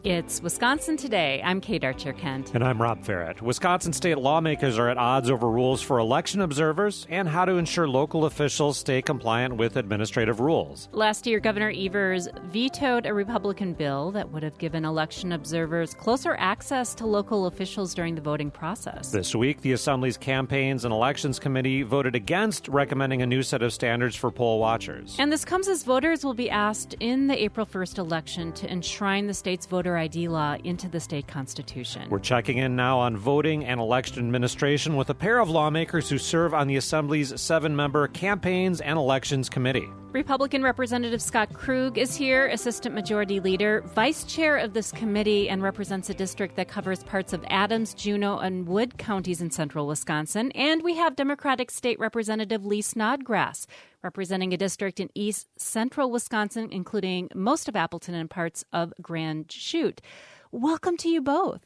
It's Wisconsin Today. I'm Kate Archer-Kent. And I'm Rob Farrett. Wisconsin state lawmakers are at odds over rules for election observers and how to ensure local officials stay compliant with administrative rules. Last year, Governor Evers vetoed a Republican bill that would have given election observers closer access to local officials during the voting process. This week, the Assembly's Campaigns and Elections Committee voted against recommending a new set of standards for poll watchers. And this comes as voters will be asked in the April 1st election to enshrine the state's voter ID law into the state constitution. We're checking in now on voting and election administration with a pair of lawmakers who serve on the Assembly's 7-member Campaigns and Elections Committee. Republican Representative Scott Krug is here, Assistant Majority Leader, Vice Chair of this committee, and represents a district that covers parts of Adams, Juneau, and Wood counties in central Wisconsin. And we have Democratic State Representative Lee Snodgrass, representing a district in east central Wisconsin, including most of Appleton and parts of Grand Chute. Welcome to you both.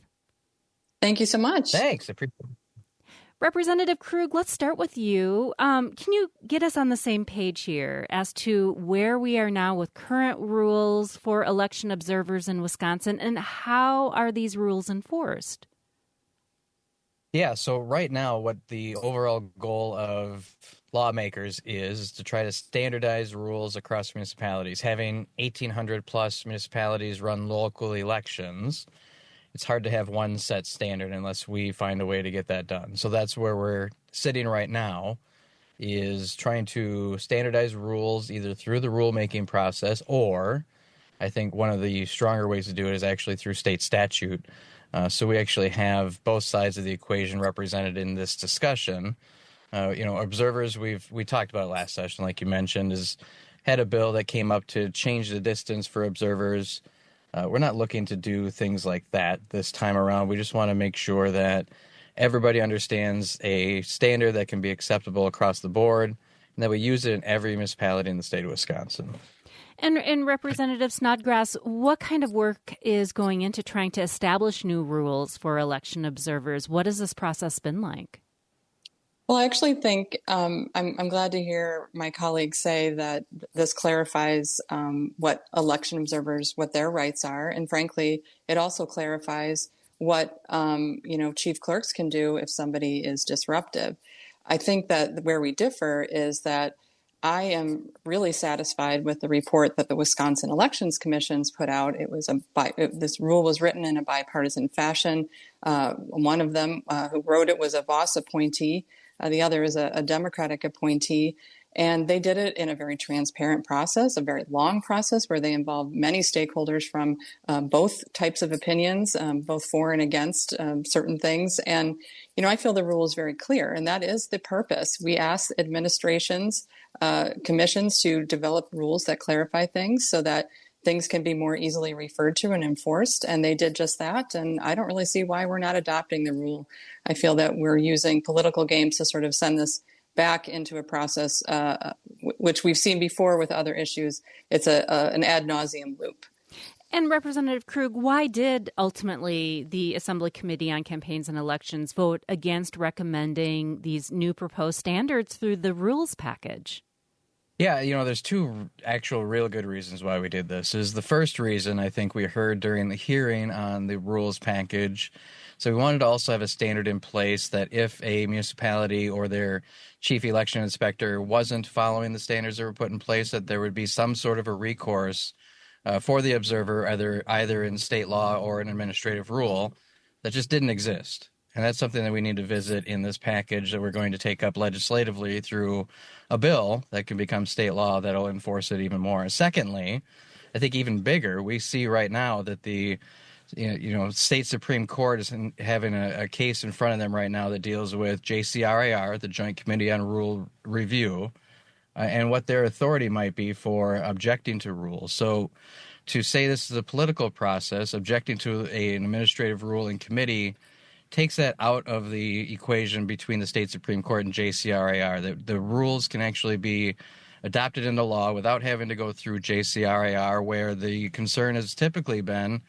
Thank you so much. Thanks. I appreciate it. Representative Krug, let's start with you. Can you get us on the same page here as to where we are now with current rules for election observers in Wisconsin, and how are these rules enforced? Yeah, so right now what the overall goal of lawmakers is to try to standardize rules across municipalities. Having 1,800 plus municipalities run local elections, it's hard to have one set standard unless we find a way to get that done. So that's where we're sitting right now, is trying to standardize rules either through the rulemaking process, or I think one of the stronger ways to do it is actually through state statute. So we actually have both sides of the equation represented in this discussion. Observers, we talked about it last session, like you mentioned, had a bill that came up to change the distance for observers. We're not looking to do things like that this time around. We just want to make sure that everybody understands a standard that can be acceptable across the board, and that we use it in every municipality in the state of Wisconsin. And Representative Snodgrass, what kind of work is going into trying to establish new rules for election observers? What has this process been like? Well, I actually think I'm glad to hear my colleagues say that this clarifies what election observers, what their rights are. And frankly, it also clarifies what, chief clerks can do if somebody is disruptive. I think that where we differ is that I am really satisfied with the report that the Wisconsin Elections Commission's put out. This rule was written in a bipartisan fashion. One of them who wrote it was a Voss appointee. The other is a Democratic appointee. And they did it in a very transparent process, a very long process where they involved many stakeholders from both types of opinions, both for and against certain things. And, I feel the rule is very clear, and that is the purpose. We ask administrations, commissions to develop rules that clarify things so that things can be more easily referred to and enforced, and they did just that. And I don't really see why we're not adopting the rule. I feel that we're using political games to sort of send this back into a process, which we've seen before with other issues. It's an ad nauseum loop. And Representative Krug, why did ultimately the Assembly Committee on Campaigns and Elections vote against recommending these new proposed standards through the rules package? Yeah, there's two actual real good reasons why we did this. The first reason I think we heard during the hearing on the rules package. So we wanted to also have a standard in place that if a municipality or their chief election inspector wasn't following the standards that were put in place, that there would be some sort of a recourse for the observer, either in state law or an administrative rule, that just didn't exist. And that's something that we need to visit in this package that we're going to take up legislatively through a bill that can become state law that'll enforce it even more. Secondly, I think even bigger, we see right now that the state Supreme Court is having a case in front of them right now that deals with JCRAR, the Joint Committee on Rule Review, and what their authority might be for objecting to rules. So to say this is a political process, objecting to an administrative rule in committee takes that out of the equation between the state Supreme Court and JCRAR. The rules can actually be adopted into law without having to go through JCRAR, where the concern has typically been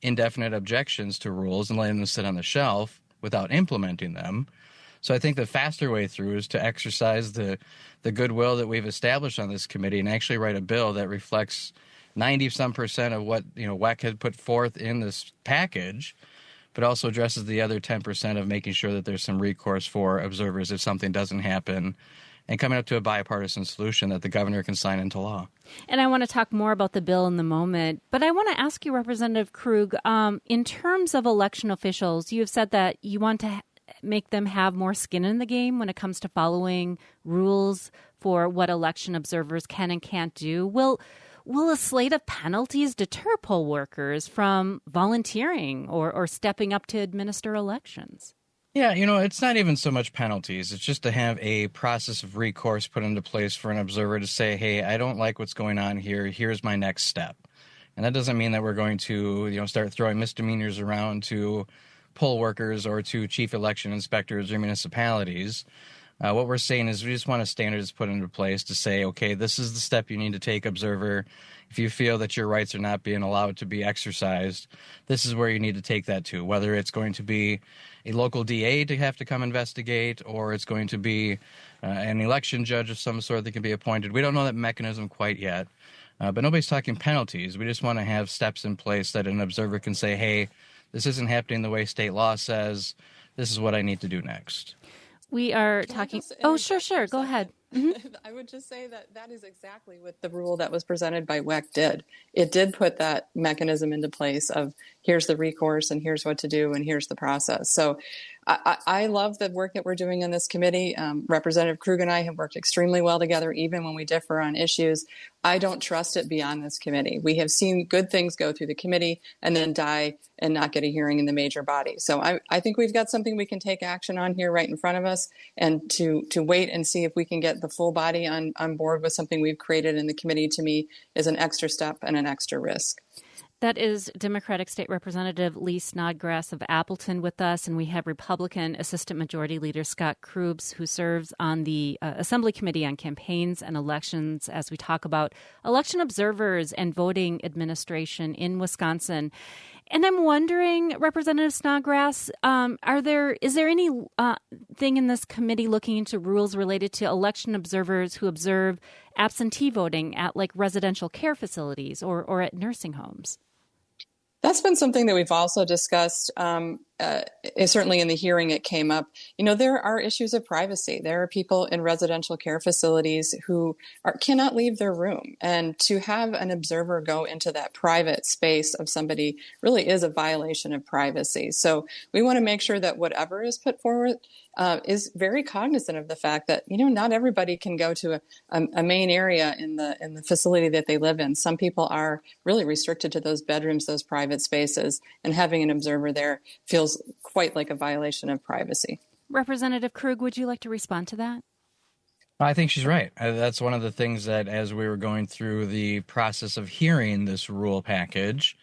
indefinite objections to rules and letting them sit on the shelf without implementing them. So I think the faster way through is to exercise the goodwill that we've established on this committee and actually write a bill that reflects 90% of what WEC had put forth in this package, but also addresses the other 10% of making sure that there's some recourse for observers if something doesn't happen, and coming up to a bipartisan solution that the governor can sign into law. And I want to talk more about the bill in the moment, but I want to ask you, Representative Krug, in terms of election officials, you have said that you want to make them have more skin in the game when it comes to following rules for what election observers can and can't do. Will a slate of penalties deter poll workers from volunteering or stepping up to administer elections? Yeah, it's not even so much penalties. It's just to have a process of recourse put into place for an observer to say, hey, I don't like what's going on here. Here's my next step. And that doesn't mean that we're going to, start throwing misdemeanors around to poll workers or to chief election inspectors or municipalities. What we're saying is we just want a standards put into place to say, okay, this is the step you need to take, observer. If you feel that your rights are not being allowed to be exercised, this is where you need to take that to, whether it's going to be a local DA to have to come investigate or it's going to be an election judge of some sort that can be appointed. We don't know that mechanism quite yet, but nobody's talking penalties. We just want to have steps in place that an observer can say, hey, this isn't happening the way state law says. This is what I need to do next. We are talking. Oh, sure. Go ahead. Mm-hmm. I would just say that is exactly what the rule that was presented by WEC did. It did put that mechanism into place of here's the recourse and here's what to do and here's the process. So I love the work that we're doing in this committee. Representative Krug and I have worked extremely well together, even when we differ on issues. I don't trust it beyond this committee. We have seen good things go through the committee and then die and not get a hearing in the major body. So I think we've got something we can take action on here right in front of us, and to wait and see if we can get the full body on board with something we've created in the committee, to me, is an extra step and an extra risk. That is Democratic State Representative Lee Snodgrass of Appleton with us, and we have Republican Assistant Majority Leader Scott Krug, who serves on the Assembly Committee on Campaigns and Elections, as we talk about election observers and voting administration in Wisconsin. And I'm wondering, Representative Snodgrass, is there any thing in this committee looking into rules related to election observers who observe absentee voting at residential care facilities or at nursing homes? That's been something that we've also discussed. Certainly in the hearing, it came up. There are issues of privacy. There are people in residential care facilities who cannot leave their room. And to have an observer go into that private space of somebody really is a violation of privacy. So we want to make sure that whatever is put forward is very cognizant of the fact that, not everybody can go to a main area in the facility that they live in. Some people are really restricted to those bedrooms, those private spaces, and having an observer there feels quite like a violation of privacy. Representative Krug, would you like to respond to that? I think she's right. That's one of the things that, as we were going through the process of hearing this rule package,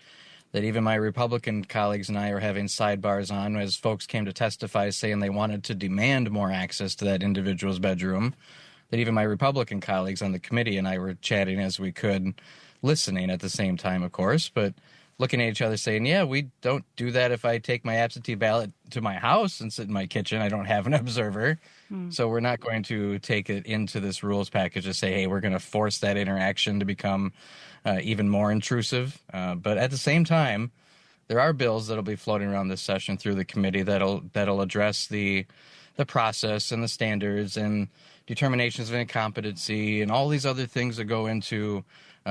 that even my Republican colleagues and I are having sidebars on as folks came to testify saying they wanted to demand more access to that individual's bedroom, that even my Republican colleagues on the committee and I were chatting as we could, listening at the same time, of course, but looking at each other saying, yeah, we don't do that if I take my absentee ballot to my house and sit in my kitchen. I don't have an observer. So we're not going to take it into this rules package to say, hey, we're going to force that interaction to become even more intrusive. But at the same time, there are bills that'll be floating around this session through the committee that'll address the process and the standards and determinations of incompetency and all these other things that go into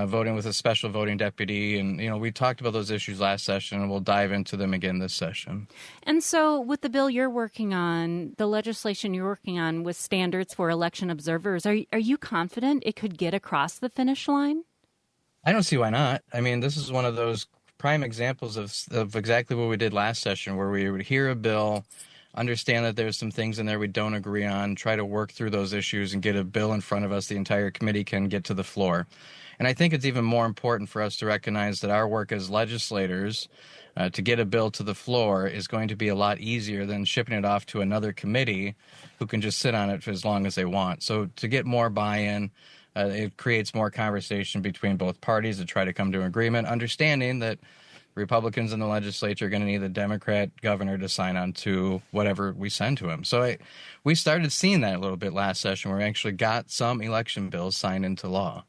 voting with a special voting deputy. And, we talked about those issues last session, and we'll dive into them again this session. And so with the bill you're working on, the legislation you're working on with standards for election observers, are you confident it could get across the finish line? I don't see why not. I mean, this is one of those prime examples of exactly what we did last session, where we would hear a bill, understand that there's some things in there we don't agree on, try to work through those issues and get a bill in front of us the entire committee can get to the floor. And I think it's even more important for us to recognize that our work as legislators to get a bill to the floor is going to be a lot easier than shipping it off to another committee who can just sit on it for as long as they want. So to get more buy-in, it creates more conversation between both parties to try to come to an agreement, understanding that Republicans in the legislature are going to need the Democrat governor to sign on to whatever we send to him. So we started seeing that a little bit last session, where we actually got some election bills signed into law.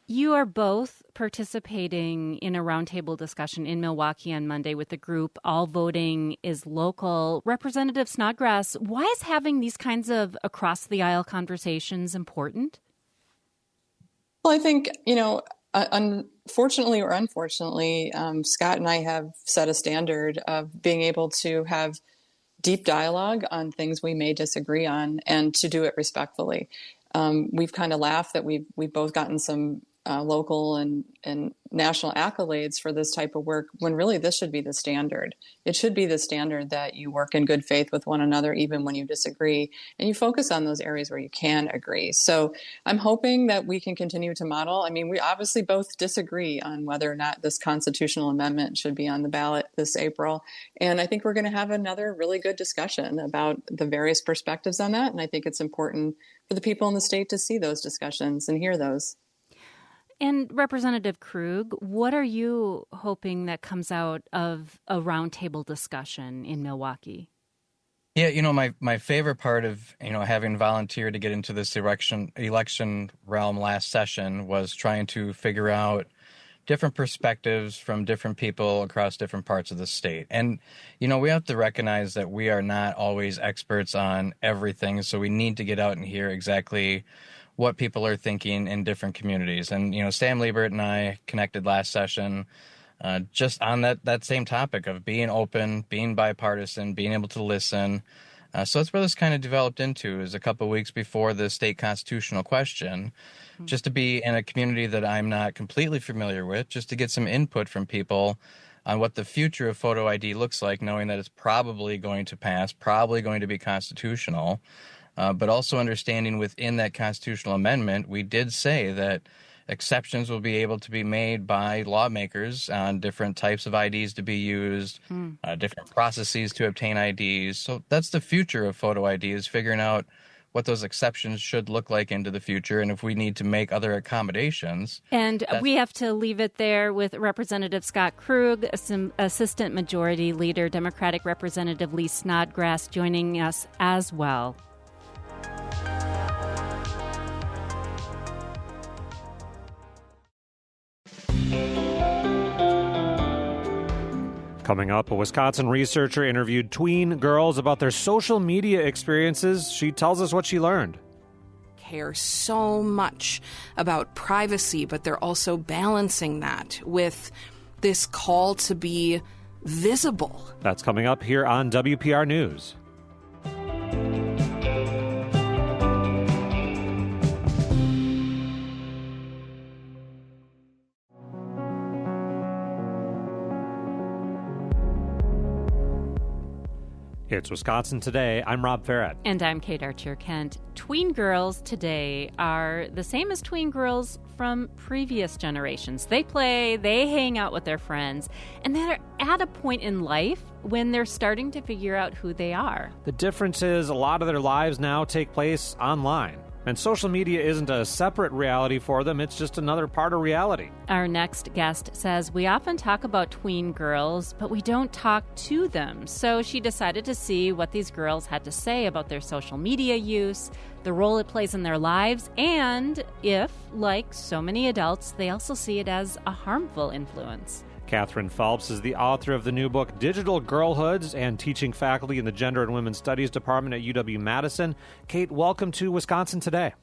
You are both participating in a roundtable discussion in Milwaukee on Monday with the group All Voting is Local. Representative Snodgrass, why is having these kinds of across-the-aisle conversations important? Well, I think, unfortunately or unfortunately, Scott and I have set a standard of being able to have deep dialogue on things we may disagree on and to do it respectfully. We've kind of laughed that we've both gotten some local and national accolades for this type of work, when really this should be the standard. It should be the standard that you work in good faith with one another, even when you disagree, and you focus on those areas where you can agree. So I'm hoping that we can continue to model. I mean, we obviously both disagree on whether or not this constitutional amendment should be on the ballot this April. And I think we're going to have another really good discussion about the various perspectives on that. And I think it's important for the people in the state to see those discussions and hear those. And Representative Krug, what are you hoping that comes out of a roundtable discussion in Milwaukee? Yeah, my favorite part of, having volunteered to get into this election realm last session was trying to figure out different perspectives from different people across different parts of the state. And, we have to recognize that we are not always experts on everything, so we need to get out and hear exactly what people are thinking in different communities. And, Sam Liebert and I connected last session just on that same topic of being open, being bipartisan, being able to listen. So that's where this kind of developed into, is a couple of weeks before the state constitutional question, just to be in a community that I'm not completely familiar with, just to get some input from people on what the future of photo ID looks like, knowing that it's probably going to pass, probably going to be constitutional. But also understanding within that constitutional amendment, we did say that exceptions will be able to be made by lawmakers on different types of IDs to be used, different processes to obtain IDs. So that's the future of photo ID, is figuring out what those exceptions should look like into the future, and if we need to make other accommodations. And we have to leave it there with Representative Scott Krug, Assistant Majority Leader, Democratic Representative Lee Snodgrass joining us as well. Coming up, a Wisconsin researcher interviewed tween girls about their social media experiences. She tells us what she learned. Care so much about privacy, but they're also balancing that with this call to be visible. That's coming up here on WPR News. It's Wisconsin Today. I'm Rob Farrett. And I'm Kate Archer-Kent. Tween girls today are the same as tween girls from previous generations. They play, they hang out with their friends, and they're at a point in life when they're starting to figure out who they are. The difference is a lot of their lives now take place online. And social media isn't a separate reality for them, it's just another part of reality. Our next guest says we often talk about tween girls, but we don't talk to them. So she decided to see what these girls had to say about their social media use, the role it plays in their lives, and if, like so many adults, they also see it as a harmful influence. Catherine Phelps is the author of the new book, Digital Girlhoods, and teaching faculty in the Gender and Women's Studies Department at UW-Madison. Kate, welcome to Wisconsin Today.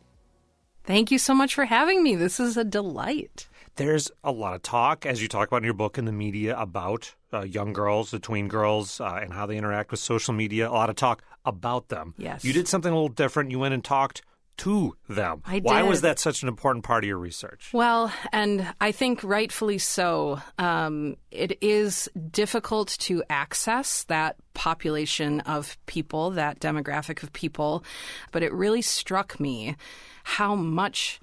Thank you so much for having me. This is a delight. There's a lot of talk, as you talk about in your book, in the media about young girls, the tween girls, and how they interact with social media. A lot of talk about them. Yes. You did something a little different. You went and talked to them. I did. Why was that such an important part of your research? Well, and I think rightfully so. It is difficult to access that population of people, that demographic of people, but it really struck me how much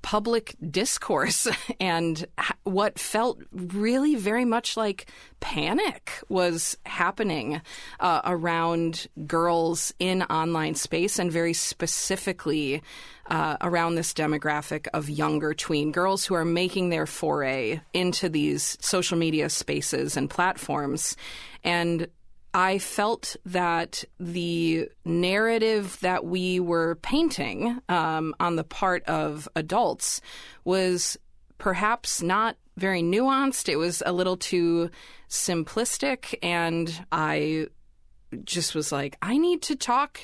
public discourse and what felt really very much like panic was happening around girls in online space, and very specifically around this demographic of younger tween girls who are making their foray into these social media spaces and platforms. And I felt that the narrative that we were painting on the part of adults was perhaps not very nuanced. It was a little too simplistic, and I just was like, I need to talk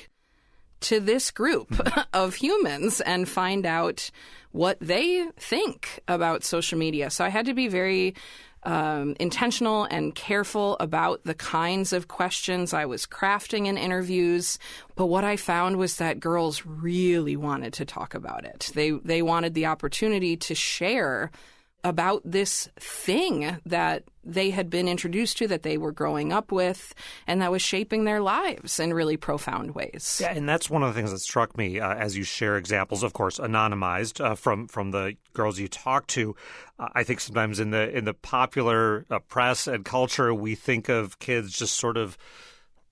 to this group of humans and find out what they think about social media. So I had to be very intentional and careful about the kinds of questions I was crafting in interviews. But what I found was that girls really wanted to talk about it. They wanted the opportunity to share about this thing that they had been introduced to, that they were growing up with, and that was shaping their lives in really profound ways. Yeah, and that's one of the things that struck me as you share examples, of course, anonymized from the girls you talk to. I think sometimes in the popular press and culture, we think of kids just sort of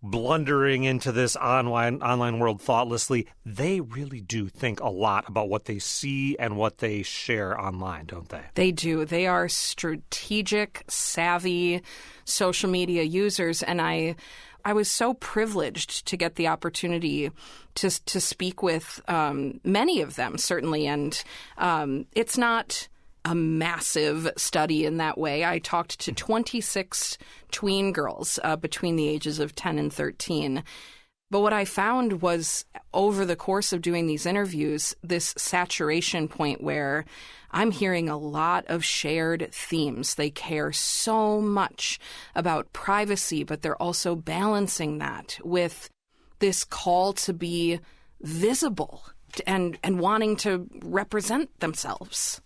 blundering into this online world thoughtlessly. They really do think a lot about what they see and what they share online, don't they? They do. They are strategic, savvy social media users. And I was so privileged to get the opportunity to speak with many of them, certainly. And it's not a massive study in that way. I talked to 26 tween girls between the ages of 10 and 13. But what I found was, over the course of doing these interviews, this saturation point where I'm hearing a lot of shared themes. They care so much about privacy, but they're also balancing that with this call to be visible and wanting to represent themselves.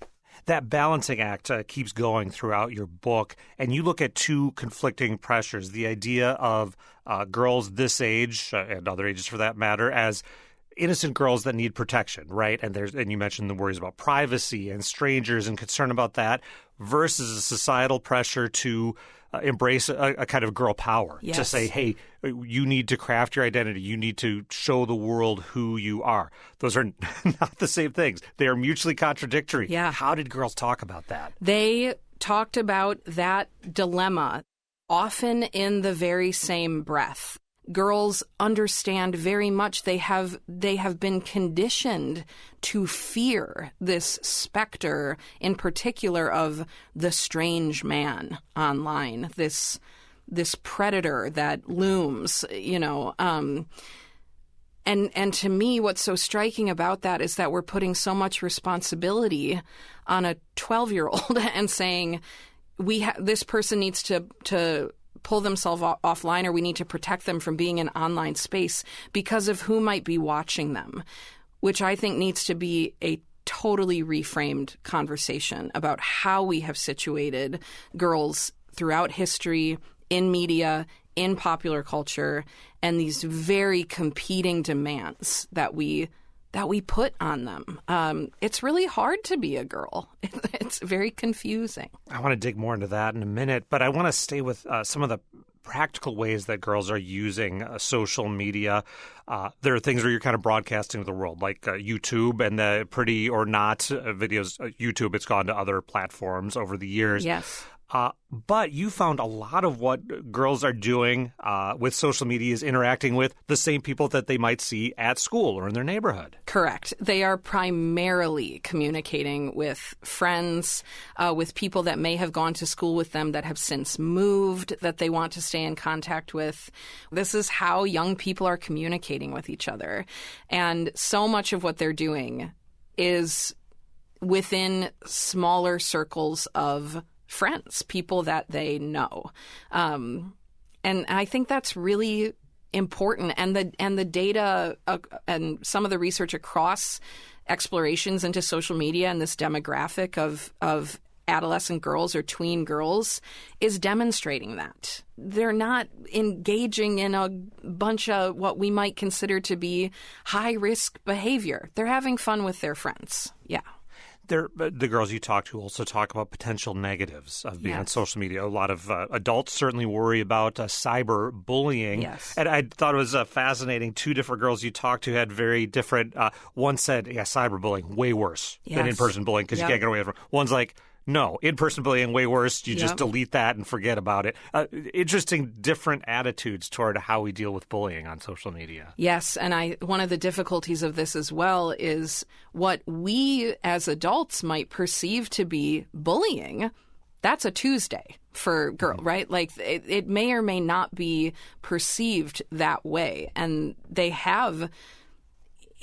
That balancing act keeps going throughout your book, and you look at two conflicting pressures: the idea of girls this age, and other ages for that matter, as innocent girls that need protection, right? And you mentioned the worries about privacy and strangers and concern about that, versus a societal pressure to embrace a kind of girl power, yes, to say, hey, you need to craft your identity. You need to show the world who you are. Those are not the same things. They are mutually contradictory. Yeah. How did girls talk about that? They talked about that dilemma often in the very same breath. Girls understand very much. They have been conditioned to fear this specter, in particular, of the strange man online, this predator that looms, And to me, what's so striking about that is that we're putting so much responsibility on a 12-year-old and saying, this person needs to pull themselves offline, or we need to protect them from being in online space because of who might be watching them, which I think needs to be a totally reframed conversation about how we have situated girls throughout history, in media, in popular culture, and these very competing demands that we put on them. It's really hard to be a girl. It's very confusing. I want to dig more into that in a minute, but I want to stay with some of the practical ways that girls are using social media. There are things where you're kind of broadcasting to the world, like YouTube and the Pretty or Not videos. YouTube, it's gone to other platforms over the years. Yes. But you found a lot of what girls are doing with social media is interacting with the same people that they might see at school or in their neighborhood. Correct. They are primarily communicating with friends, with people that may have gone to school with them that have since moved, that they want to stay in contact with. This is how young people are communicating with each other. And so much of what they're doing is within smaller circles of friends, people that they know. And I think that's really important. And the data and some of the research across explorations into social media and this demographic of adolescent girls or tween girls is demonstrating that. They're not engaging in a bunch of what we might consider to be high-risk behavior. They're having fun with their friends. Yeah. The girls you talk to also talk about potential negatives of being on social media. A lot of adults certainly worry about cyber bullying. Yes. And I thought it was fascinating. Two different girls you talked to had very different. One said, cyber bullying, way worse than in-person bullying because you can't get away from it. One's like, no, in-person bullying, way worse. You just delete that and forget about it. Interesting, different attitudes toward how we deal with bullying on social media. Yes, and one of the difficulties of this as well is what we as adults might perceive to be bullying. That's a Tuesday for a girl, right? Like it may or may not be perceived that way, and they have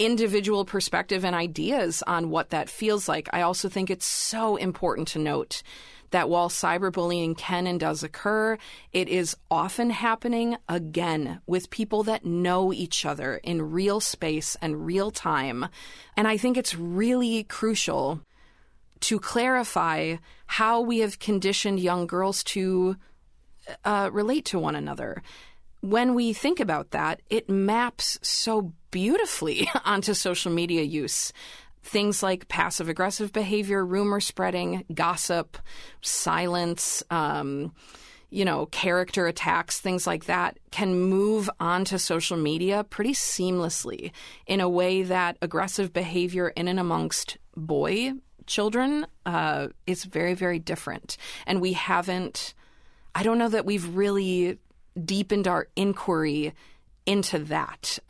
individual perspective and ideas on what that feels like. I also think it's so important to note that while cyberbullying can and does occur, it is often happening again with people that know each other in real space and real time. And I think it's really crucial to clarify how we have conditioned young girls to relate to one another. When we think about that, it maps so beautifully onto social media use. Things like passive-aggressive behavior, rumor spreading, gossip, silence, character attacks, things like that can move onto social media pretty seamlessly in a way that aggressive behavior in and amongst children is very, very different. And I don't know that we've really deepened our inquiry into that.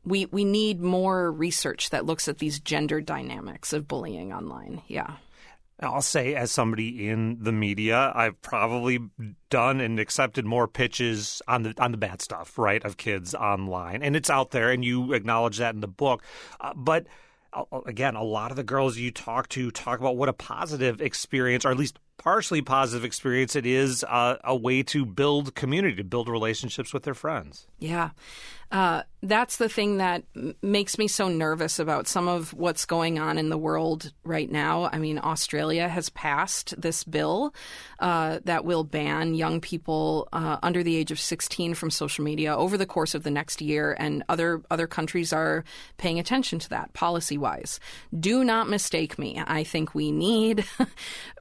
We need more research that looks at these gender dynamics of bullying online. Yeah. I'll say, as somebody in the media, I've probably done and accepted more pitches on the bad stuff, right, of kids online. And it's out there, and you acknowledge that in the book. But again, a lot of the girls you talk to talk about what a positive experience, or at least partially positive experience, it is a way to build community, to build relationships with their friends. Yeah. That's the thing that makes me so nervous about some of what's going on in the world right now. I mean, Australia has passed this bill that will ban young people under the age of 16 from social media over the course of the next year, and other countries are paying attention to that policy-wise. Do not mistake me. I think we need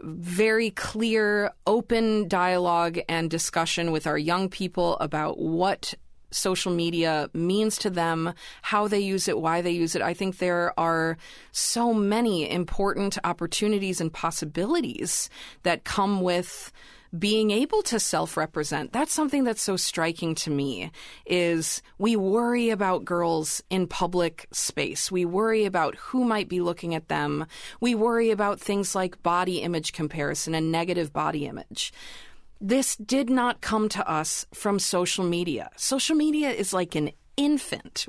very clear, open dialogue and discussion with our young people about what social media means to them, how they use it, why they use it. I think there are so many important opportunities and possibilities that come with being able to self-represent. That's something that's so striking to me, is we worry about girls in public space. We worry about who might be looking at them. We worry about things like body image comparison and negative body image. This did not come to us from social media. Social media is like an infant.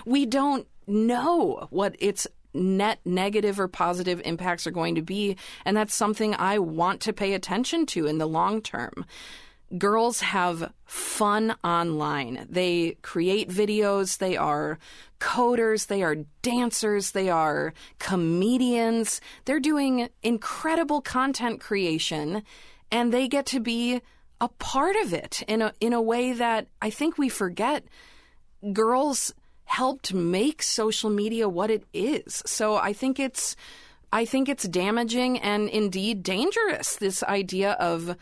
We don't know what its net negative or positive impacts are going to be, and that's something I want to pay attention to in the long term. Girls have fun online. They create videos. They are coders. They are dancers. They are comedians. They're doing incredible content creation, and they get to be a part of it in a way that I think we forget. Girls helped make social media what it is. So I think it's damaging and indeed dangerous, this idea of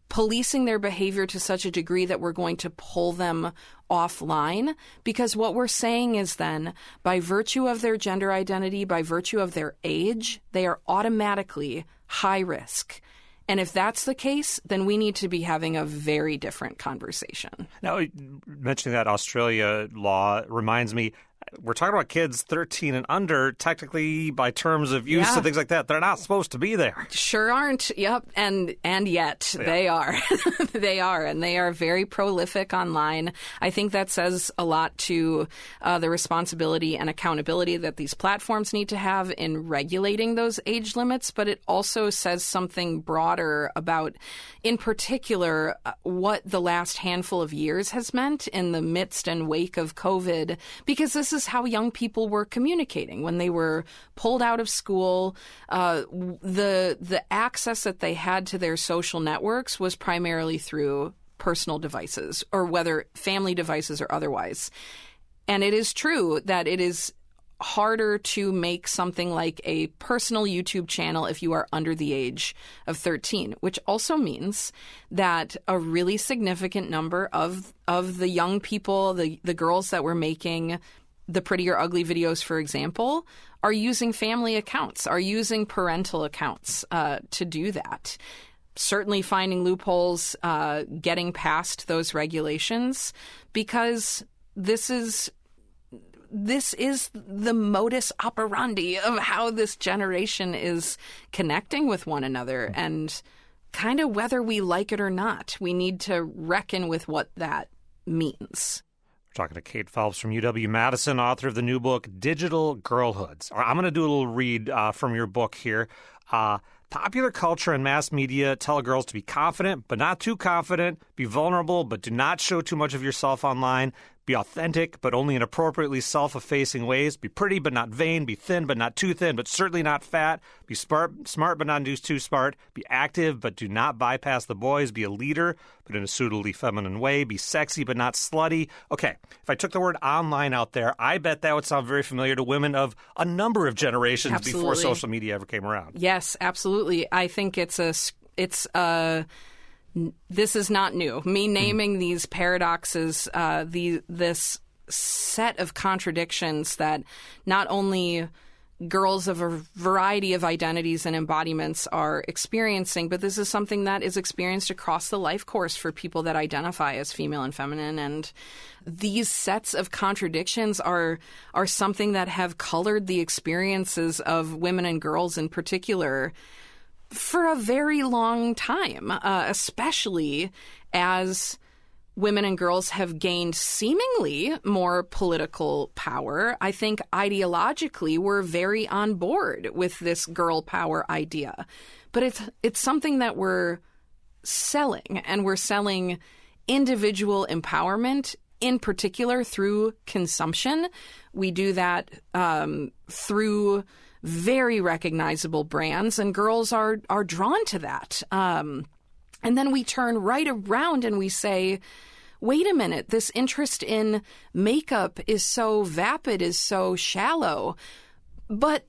policing their behavior to such a degree that we're going to pull them offline, because what we're saying is then, by virtue of their gender identity, by virtue of their age, they are automatically high risk. And if that's the case, then we need to be having a very different conversation. Now, mentioning that Australia law reminds me, we're talking about kids 13 and under, technically by terms of use and things like that. They're not supposed to be there. Sure aren't. Yep. And yet they are. They are. And they are very prolific online. I think that says a lot to the responsibility and accountability that these platforms need to have in regulating those age limits. But it also says something broader about, in particular, what the last handful of years has meant in the midst and wake of COVID, because this is how young people were communicating when they were pulled out of school. The access that they had to their social networks was primarily through personal devices, or whether family devices or otherwise. And it is true that it is harder to make something like a personal YouTube channel if you are under the age of 13, which also means that a really significant number of the young people, the girls that were making the Pretty or Ugly videos, for example, are using family accounts, are using parental accounts to do that. Certainly finding loopholes, getting past those regulations, because this is the modus operandi of how this generation is connecting with one another. And kind of whether we like it or not, we need to reckon with what that means. We're talking to Kate Phelps from UW-Madison, author of the new book, Digital Girlhoods. I'm going to do a little read from your book here. Popular culture and mass media tell girls to be confident, but not too confident, be vulnerable, but do not show too much of yourself online, be authentic, but only in appropriately self-effacing ways, be pretty, but not vain, be thin, but not too thin, but certainly not fat, be smart, but not too smart, be active, but do not bypass the boys, be a leader, but in a suitably feminine way, be sexy, but not slutty. Okay, if I took the word online out there, I bet that would sound very familiar to women of a number of generations before social media ever came around. Yes, absolutely. I think this is not new. Me naming these paradoxes, this set of contradictions that not only girls of a variety of identities and embodiments are experiencing, but this is something that is experienced across the life course for people that identify as female and feminine. And these sets of contradictions are something that have colored the experiences of women and girls in particular for a very long time, especially as women and girls have gained seemingly more political power. I think ideologically we're very on board with this girl power idea. But it's something that we're selling, and we're selling individual empowerment, in particular through consumption. We do that through very recognizable brands, and girls are drawn to that. And then we turn right around and we say, wait a minute, this interest in makeup is so vapid, is so shallow. But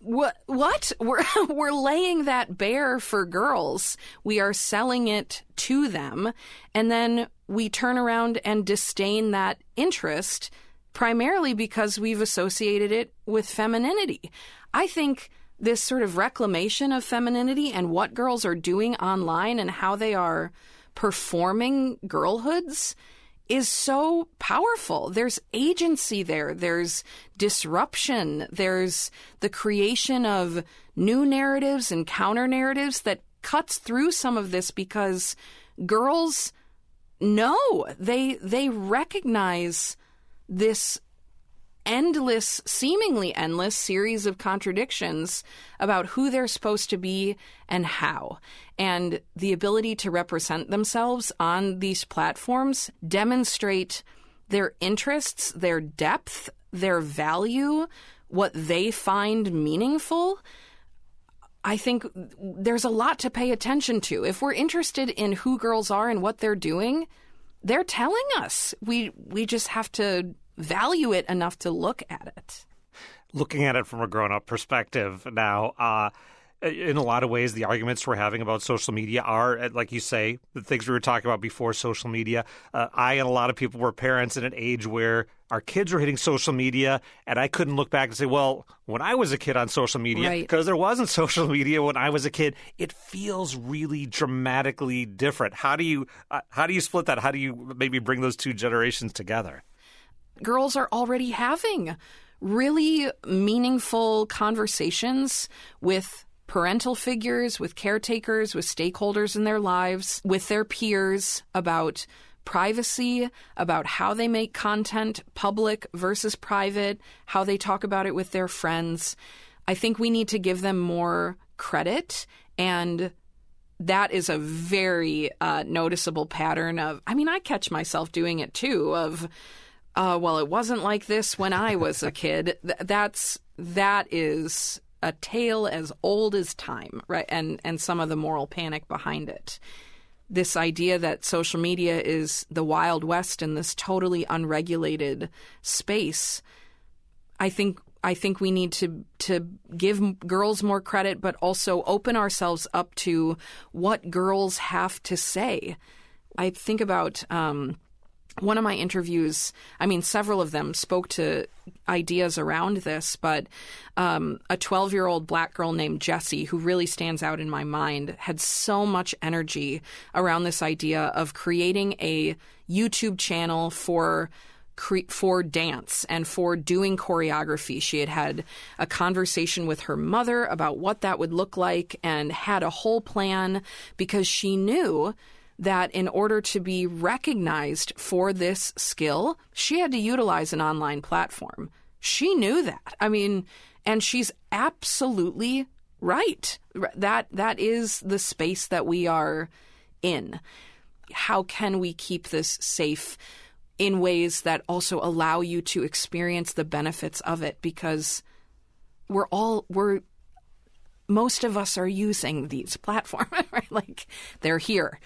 what? We're laying that bare for girls. We are selling it to them. And then we turn around and disdain that interest primarily because we've associated it with femininity. I think this sort of reclamation of femininity and what girls are doing online and how they are performing girlhoods is so powerful. There's agency there. There's disruption. There's the creation of new narratives and counter narratives that cuts through some of this, because girls know, they recognize this endless, seemingly endless series of contradictions about who they're supposed to be and how. And the ability to represent themselves on these platforms demonstrate their interests, their depth, their value, what they find meaningful. I think there's a lot to pay attention to. If we're interested in who girls are and what they're doing, they're telling us. We just have to value it enough to look at it. Looking at it from a grown-up perspective now, in a lot of ways, the arguments we're having about social media are, like you say, the things we were talking about before social media. I and a lot of people were parents in an age where our kids were hitting social media, and I couldn't look back and say, well, when I was a kid on social media, because there wasn't social media when I was a kid, it feels really dramatically different. How do you split that? How do you maybe bring those two generations together? Girls are already having really meaningful conversations with parental figures, with caretakers, with stakeholders in their lives, with their peers about privacy, about how they make content public versus private, how they talk about it with their friends. I think we need to give them more credit, and that is a very noticeable pattern of, I catch myself doing it too, of well, it wasn't like this when I was a kid. That is a tale as old as time, right? And some of the moral panic behind it. This idea that social media is the Wild West in this totally unregulated space. I think we need to give girls more credit, but also open ourselves up to what girls have to say. I think about one of my interviews, several of them spoke to ideas around this, but a 12-year-old black girl named Jessie, who really stands out in my mind, had so much energy around this idea of creating a YouTube channel for dance and for doing choreography. She had a conversation with her mother about what that would look like and had a whole plan, because she knew that in order to be recognized for this skill, she had to utilize an online platform. She knew that. And she's absolutely right. That is the space that we are in. How can we keep this safe in ways that also allow you to experience the benefits of it? Because most of us are using these platforms, right? Like, they're here.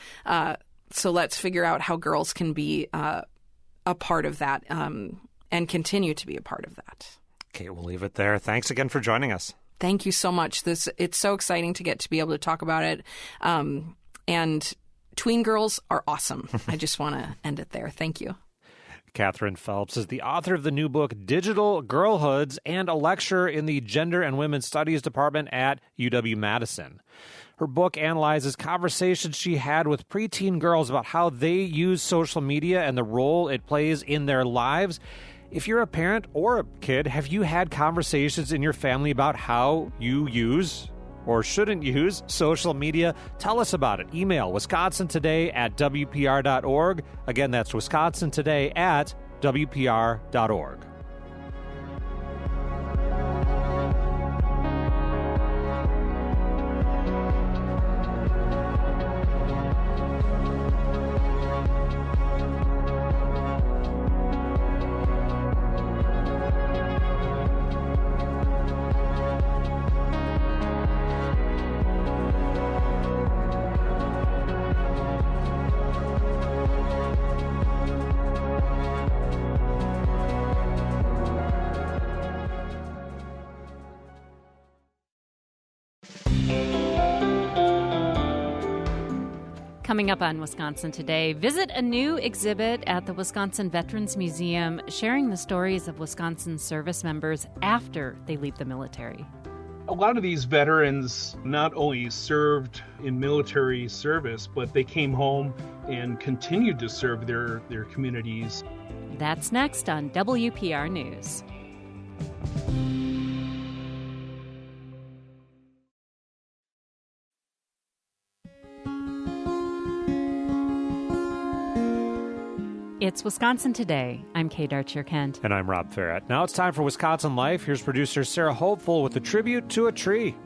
So let's figure out how girls can be a part of that and continue to be a part of that. Okay, we'll leave it there. Thanks again for joining us. Thank you so much. It's so exciting to get to be able to talk about it. And tween girls are awesome. I just want to end it there. Thank you. Catherine Phelps is the author of the new book, Digital Girlhoods, and a lecturer in the Gender and Women's Studies Department at UW-Madison. Her book analyzes conversations she had with preteen girls about how they use social media and the role it plays in their lives. If you're a parent or a kid, have you had conversations in your family about how you use or shouldn't use social media? Tell us about it. Email wisconsintoday@wpr.org. Again, that's wisconsintoday@wpr.org. Coming up on Wisconsin Today, visit a new exhibit at the Wisconsin Veterans Museum sharing the stories of Wisconsin service members after they leave the military. A lot of these veterans not only served in military service, but they came home and continued to serve their communities. That's next on WPR News. It's Wisconsin Today. I'm Kate Archer-Kent. And I'm Rob Farrett. Now it's time for Wisconsin Life. Here's producer Sarah Hopeful with a tribute to a tree.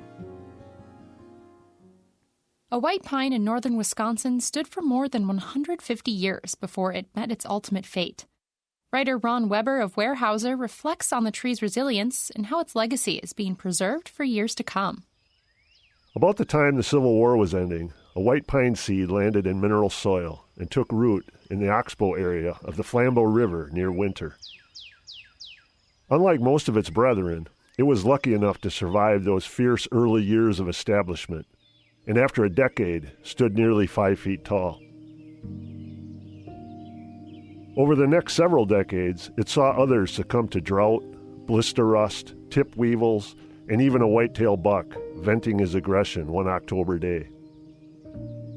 A white pine in northern Wisconsin stood for more than 150 years before it met its ultimate fate. Writer Ron Weber of Weyerhaeuser reflects on the tree's resilience and how its legacy is being preserved for years to come. About the time the Civil War was ending, a white pine seed landed in mineral soil and took root in the Oxbow area of the Flambeau River near Winter. Unlike most of its brethren, it was lucky enough to survive those fierce early years of establishment, and after a decade stood nearly 5 feet tall. Over the next several decades, it saw others succumb to drought, blister rust, tip weevils, and even a white-tailed buck venting his aggression one October day.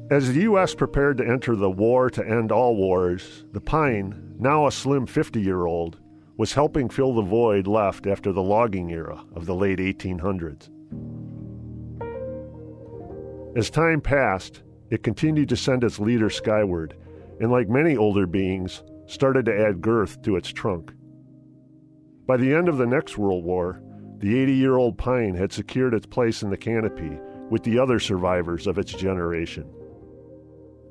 As the U.S. prepared to enter the war to end all wars, the pine, now a slim 50-year-old, was helping fill the void left after the logging era of the late 1800s. As time passed, it continued to send its leader skyward, and like many older beings, started to add girth to its trunk. By the end of the next World War, the 80-year-old pine had secured its place in the canopy with the other survivors of its generation.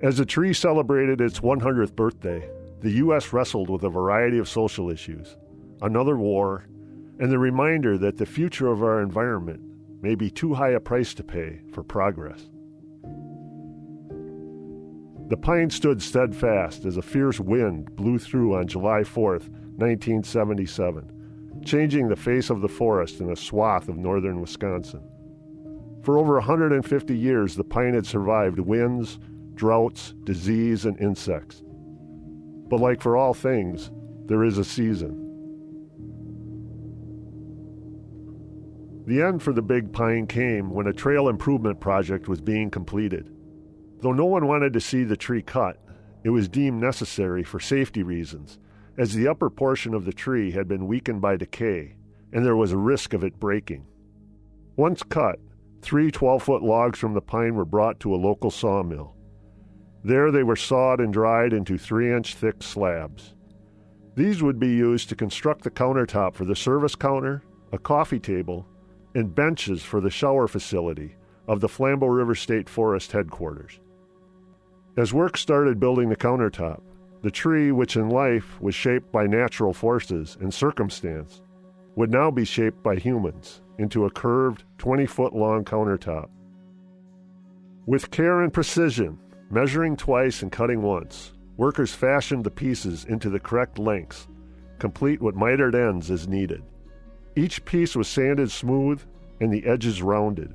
As the tree celebrated its 100th birthday, the U.S. wrestled with a variety of social issues, another war, and the reminder that the future of our environment may be too high a price to pay for progress. The pine stood steadfast as a fierce wind blew through on July 4th, 1977, changing the face of the forest in a swath of northern Wisconsin. For over 150 years, the pine had survived winds, droughts, disease, and insects. But like for all things, there is a season. The end for the big pine came when a trail improvement project was being completed. Though no one wanted to see the tree cut, it was deemed necessary for safety reasons, as the upper portion of the tree had been weakened by decay, and there was a risk of it breaking. Once cut, 3 12-foot logs from the pine were brought to a local sawmill. There they were sawed and dried into 3-inch thick slabs. These would be used to construct the countertop for the service counter, a coffee table, and benches for the shower facility of the Flambeau River State Forest headquarters. As work started building the countertop, the tree, which in life was shaped by natural forces and circumstance, would now be shaped by humans into a curved 20-foot-long countertop. With care and precision, measuring twice and cutting once, workers fashioned the pieces into the correct lengths, complete with mitered ends as needed. Each piece was sanded smooth and the edges rounded.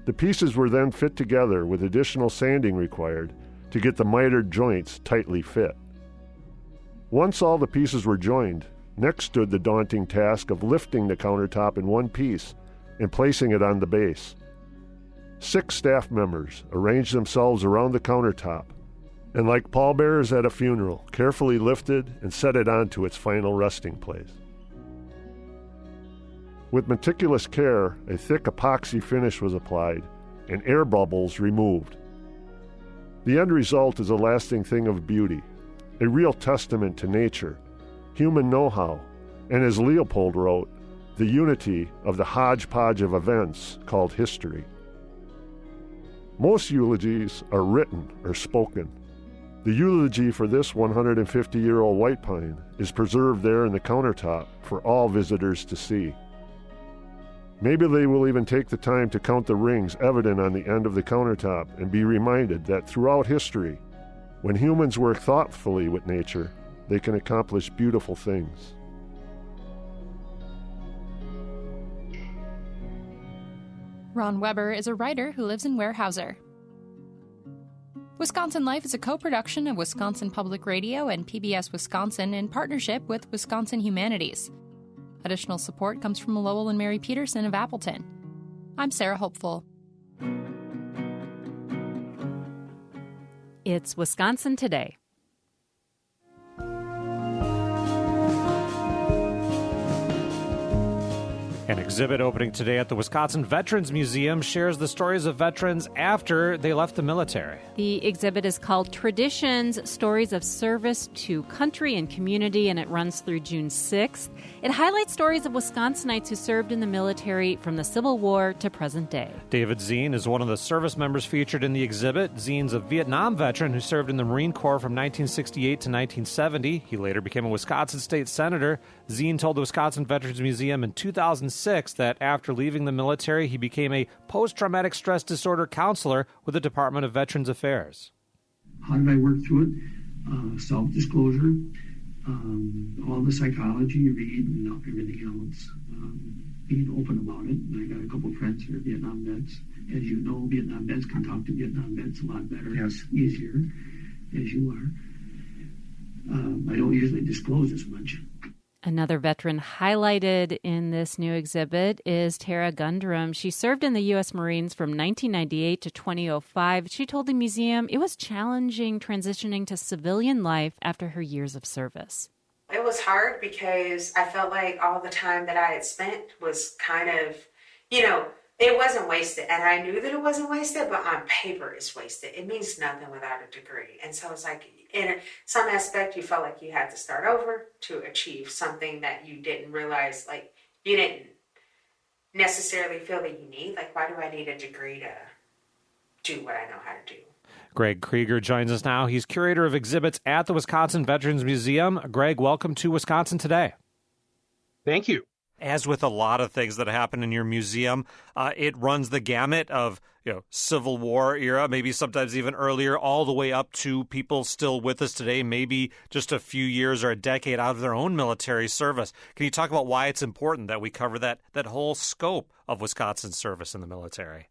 The pieces were then fit together with additional sanding required to get the mitered joints tightly fit. Once all the pieces were joined, next stood the daunting task of lifting the countertop in one piece and placing it on the base. 6 staff members arranged themselves around the countertop, and like pallbearers at a funeral, carefully lifted and set it onto its final resting place. With meticulous care, a thick epoxy finish was applied and air bubbles removed. The end result is a lasting thing of beauty, a real testament to nature, human know-how, and as Leopold wrote, the unity of the hodgepodge of events called history. Most eulogies are written or spoken. The eulogy for this 150-year-old white pine is preserved there in the countertop for all visitors to see. Maybe they will even take the time to count the rings evident on the end of the countertop and be reminded that throughout history, when humans work thoughtfully with nature, they can accomplish beautiful things. Ron Weber is a writer who lives in Weyerhaeuser. Wisconsin Life is a co-production of Wisconsin Public Radio and PBS Wisconsin in partnership with Wisconsin Humanities. Additional support comes from Lowell and Mary Peterson of Appleton. I'm Sarah Hopeful. It's Wisconsin Today. An exhibit opening today at the Wisconsin Veterans Museum shares the stories of veterans after they left the military. The exhibit is called Traditions, Stories of Service to Country and Community, and it runs through June 6th. It highlights stories of Wisconsinites who served in the military from the Civil War to present day. David Zine is one of the service members featured in the exhibit. Zine's a Vietnam veteran who served in the Marine Corps from 1968 to 1970. He later became a Wisconsin state senator. Zine told the Wisconsin Veterans Museum in 2006 that after leaving the military, he became a post-traumatic stress disorder counselor with the Department of Veterans Affairs. How did I work through it? Self-disclosure, all the psychology you read and everything else, being open about it. And I got a couple friends who are Vietnam vets. As you know, Vietnam vets can talk to Vietnam vets a lot better. Yes. Easier, as you are. I don't usually disclose as much. Another veteran highlighted in this new exhibit is Tara Gundrum. She served in the U.S. Marines from 1998 to 2005. She told the museum it was challenging transitioning to civilian life after her years of service. It was hard because I felt like all the time that I had spent was kind of, it wasn't wasted. And I knew that it wasn't wasted, but on paper it's wasted. It means nothing without a degree. And so it's like, in some aspect, you felt like you had to start over to achieve something that you didn't realize, like, you didn't necessarily feel that you need. Like, why do I need a degree to do what I know how to do? Greg Krieger joins us now. He's curator of exhibits at the Wisconsin Veterans Museum. Greg, welcome to Wisconsin Today. Thank you. As with a lot of things that happen in your museum, it runs the gamut of Civil War era, maybe sometimes even earlier, all the way up to people still with us today, maybe just a few years or a decade out of their own military service. Can you talk about why it's important that we cover that whole scope of Wisconsin service in the military?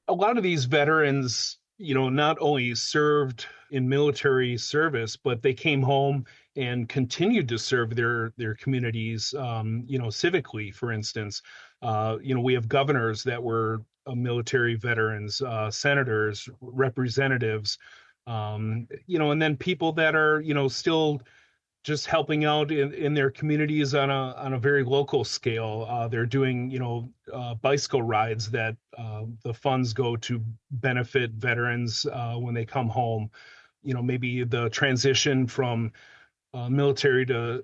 A lot of these veterans, not only served in military service, but they came home and continued to serve their communities, civically, for instance. We have governors that were military veterans, senators, representatives, and then people that are, still just helping out in their communities on a very local scale. They're doing, bicycle rides that the funds go to benefit veterans when they come home. Maybe the transition from military to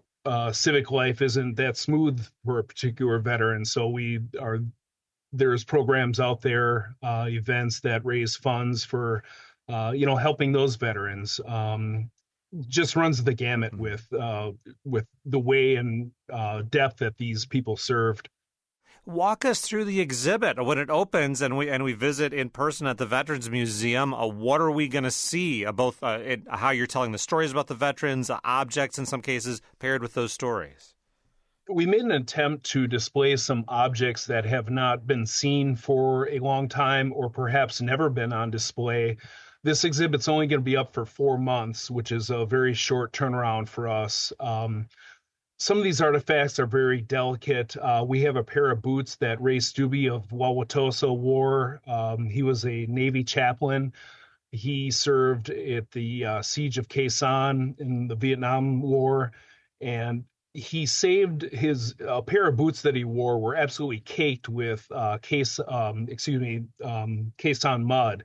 civic life isn't that smooth for a particular veteran. So there's programs out there, events that raise funds for, helping those veterans. Just runs the gamut with the way and depth that these people served. Walk us through the exhibit when it opens and we visit in person at the Veterans Museum. What are we going to see? Both how you're telling the stories about the veterans, objects in some cases paired with those stories. We made an attempt to display some objects that have not been seen for a long time or perhaps never been on display. This exhibit's only going to be up for 4 months, which is a very short turnaround for us. Some of these artifacts are very delicate. We have a pair of boots that Ray Stubbe of Wauwatosa wore. He was a Navy chaplain. He served at the siege of Khe Sanh in the Vietnam War, and he saved a pair of boots that he wore were absolutely caked with Khe Sanh mud.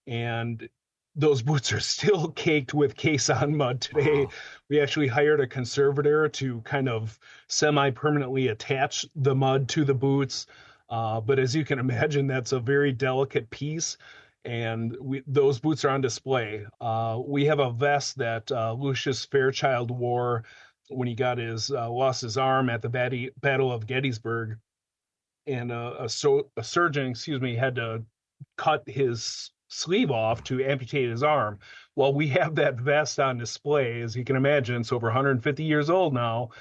And those boots are still caked with Khe Sanh mud today. Wow. We actually hired a conservator to kind of semi-permanently attach the mud to the boots. But as you can imagine, that's a very delicate piece. And those boots are on display. We have a vest that Lucius Fairchild wore when he lost his arm at the Battle of Gettysburg. And a surgeon, had to cut his sleeve off to amputate his arm. Well, we have that vest on display. As you can imagine, it's over 150 years old now.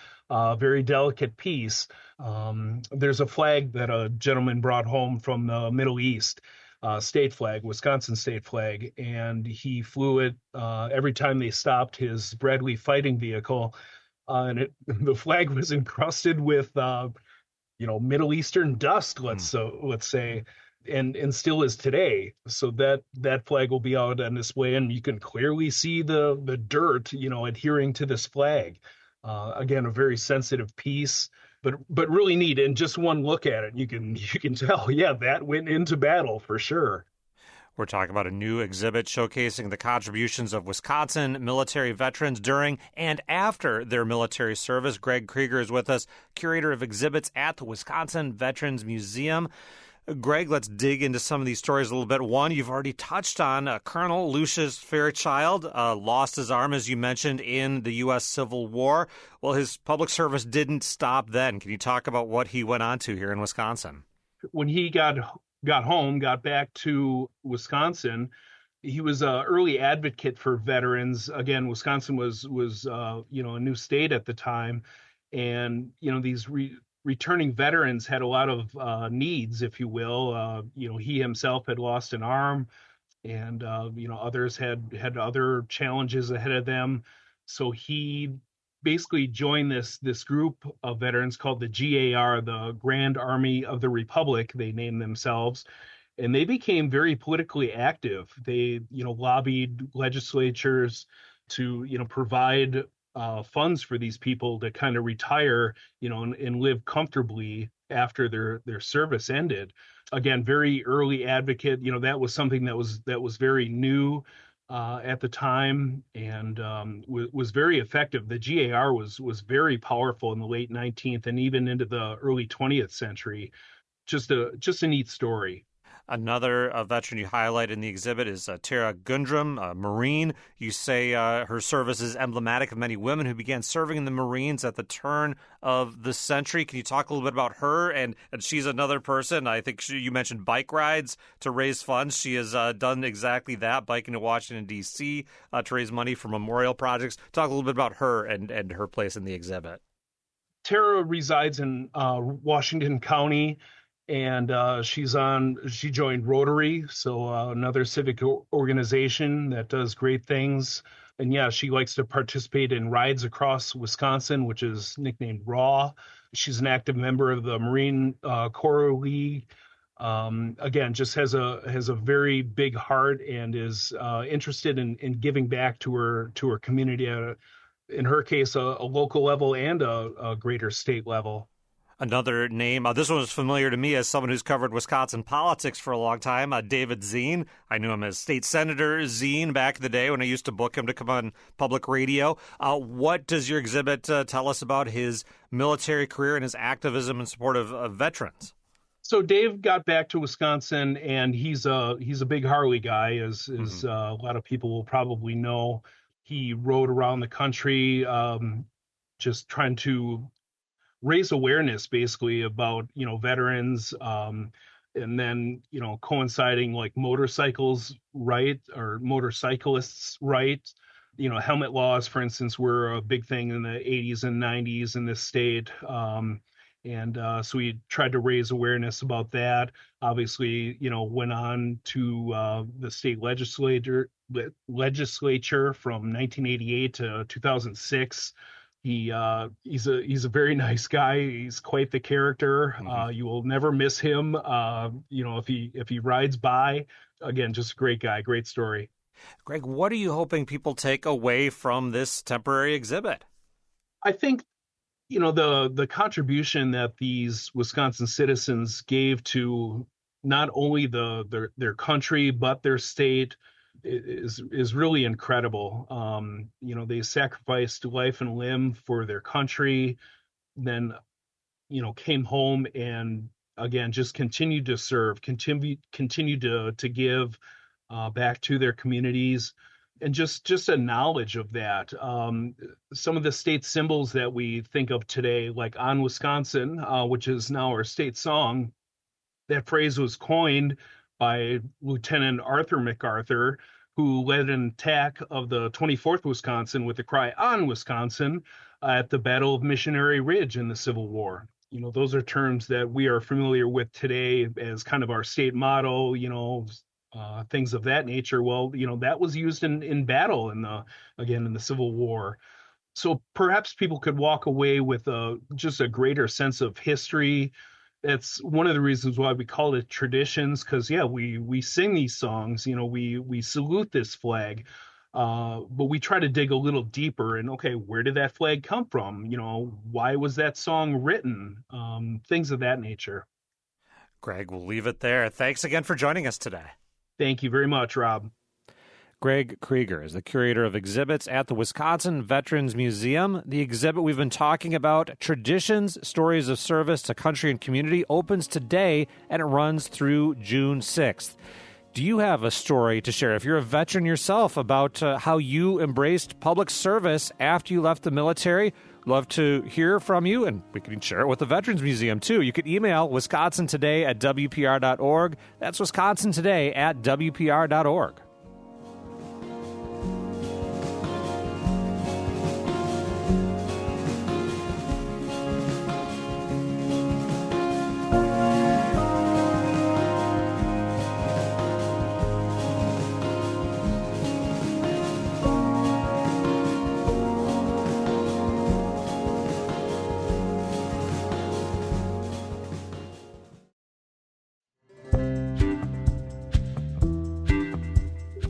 Very delicate piece. There's a flag that a gentleman brought home from the Middle East, state flag, Wisconsin state flag, and he flew it every time they stopped his Bradley fighting vehicle. And the flag was encrusted with, Middle Eastern dust, let's say. And still is today. So that flag will be out on display, and you can clearly see the dirt, adhering to this flag. Again, a very sensitive piece, but really neat. And just one look at it, you can tell, that went into battle for sure. We're talking about a new exhibit showcasing the contributions of Wisconsin military veterans during and after their military service. Greg Krieger is with us, curator of exhibits at the Wisconsin Veterans Museum. Greg, let's dig into some of these stories a little bit. One, you've already touched on Colonel Lucius Fairchild, lost his arm, as you mentioned, in the U.S. Civil War. Well, his public service didn't stop then. Can you talk about what he went on to here in Wisconsin? When he got back to Wisconsin, he was an early advocate for veterans. Again, Wisconsin was a new state at the time, and these returning veterans had a lot of needs, if you will. He himself had lost an arm, and others had other challenges ahead of them. So he basically joined this group of veterans called the GAR, the Grand Army of the Republic, they named themselves, and they became very politically active. They lobbied legislatures to provide funds for these people to kind of retire, and live comfortably after their service ended. Again, very early advocate. That was something that was very new at the time, and was very effective. The GAR was very powerful in the late 19th and even into the early 20th century. Just a neat story. Another veteran you highlight in the exhibit is Tara Gundrum, a Marine. You say her service is emblematic of many women who began serving in the Marines at the turn of the century. Can you talk a little bit about her? And she's another person. I think you mentioned bike rides to raise funds. She has done exactly that, biking to Washington, D.C. To raise money for memorial projects. Talk a little bit about her and her place in the exhibit. Tara resides in Washington County, and she joined Rotary, so another civic organization that does great things. And yeah, she likes to participate in rides across Wisconsin, which is nicknamed RAW. She's an active member of the Marine Corps League. Again, just has a very big heart and is interested in giving back to her community at in her case, a local level and a greater state level. Another name, this one was familiar to me as someone who's covered Wisconsin politics for a long time, David Zien. I knew him as State Senator Zien back in the day when I used to book him to come on public radio. What does your exhibit tell us about his military career and his activism in support of veterans? So Dave got back to Wisconsin, and he's a big Harley guy, as a lot of people will probably know. He rode around the country, just trying to raise awareness, basically, about veterans, and then coinciding like motorcycles right or motorcyclists right. Helmet laws, for instance, were a big thing in the 80s and 90s in this state. So we tried to raise awareness about that. Obviously, went on to the state legislature from 1988 to 2006. He's a very nice guy. He's quite the character. You will never miss him. If he rides by, again, just a great guy, great story. Greg, what are you hoping people take away from this temporary exhibit? I think the contribution that these Wisconsin citizens gave to not only their country but their state is really incredible. They sacrificed life and limb for their country, then came home and again just continued to serve, continued to give back to their communities. And just a knowledge of that. Some of the state symbols that we think of today, like On Wisconsin, which is now our state song, that phrase was coined by Lieutenant Arthur MacArthur, who led an attack of the 24th Wisconsin with the cry On Wisconsin at the Battle of Missionary Ridge in the Civil War. Those are terms that we are familiar with today as kind of our state motto, things of that nature. Well, that was used in battle in the Civil War. So perhaps people could walk away with just a greater sense of history. That's one of the reasons why we call it traditions, because we sing these songs, we salute this flag, but we try to dig a little deeper and where did that flag come from? Why was that song written? Things of that nature. Greg, we'll leave it there. Thanks again for joining us today. Thank you very much, Rob. Greg Krieger is the curator of exhibits at the Wisconsin Veterans Museum. The exhibit we've been talking about, Traditions, Stories of Service to Country and Community, opens today and it runs through June 6th. Do you have a story to share? If you're a veteran yourself, about how you embraced public service after you left the military, love to hear from you, and we can share it with the Veterans Museum, too. You can email wisconsintoday@wpr.org. That's wisconsintoday@wpr.org.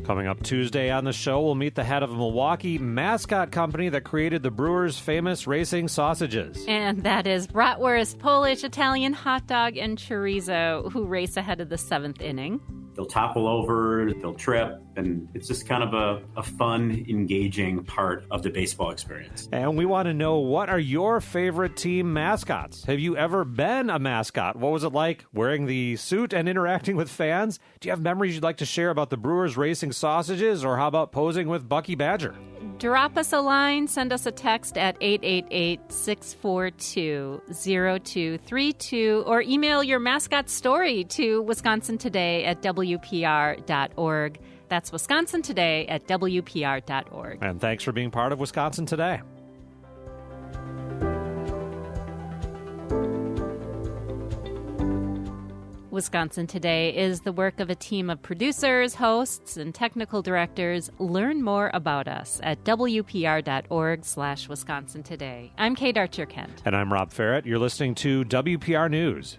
Coming up Tuesday on the show, we'll meet the head of a Milwaukee mascot company that created the Brewers' famous racing sausages. And that is bratwurst, Polish, Italian, hot dog, and chorizo, who race ahead of the 7th inning. They'll topple over, they'll trip, and it's just kind of a fun, engaging part of the baseball experience. And we want to know, what are your favorite team mascots? Have you ever been a mascot? What was it like wearing the suit and interacting with fans? Do you have memories you'd like to share about the Brewers racing sausages, or how about posing with Bucky Badger? Drop us a line, send us a text at 888-642-0232, or email your mascot story to wisconsintoday@wpr.org. That's wisconsintoday@wpr.org. And thanks for being part of Wisconsin Today. Wisconsin Today is the work of a team of producers, hosts, and technical directors. Learn more about us at wpr.org/Wisconsin Today. I'm Kate Archer-Kent. And I'm Rob Ferrett. You're listening to WPR News.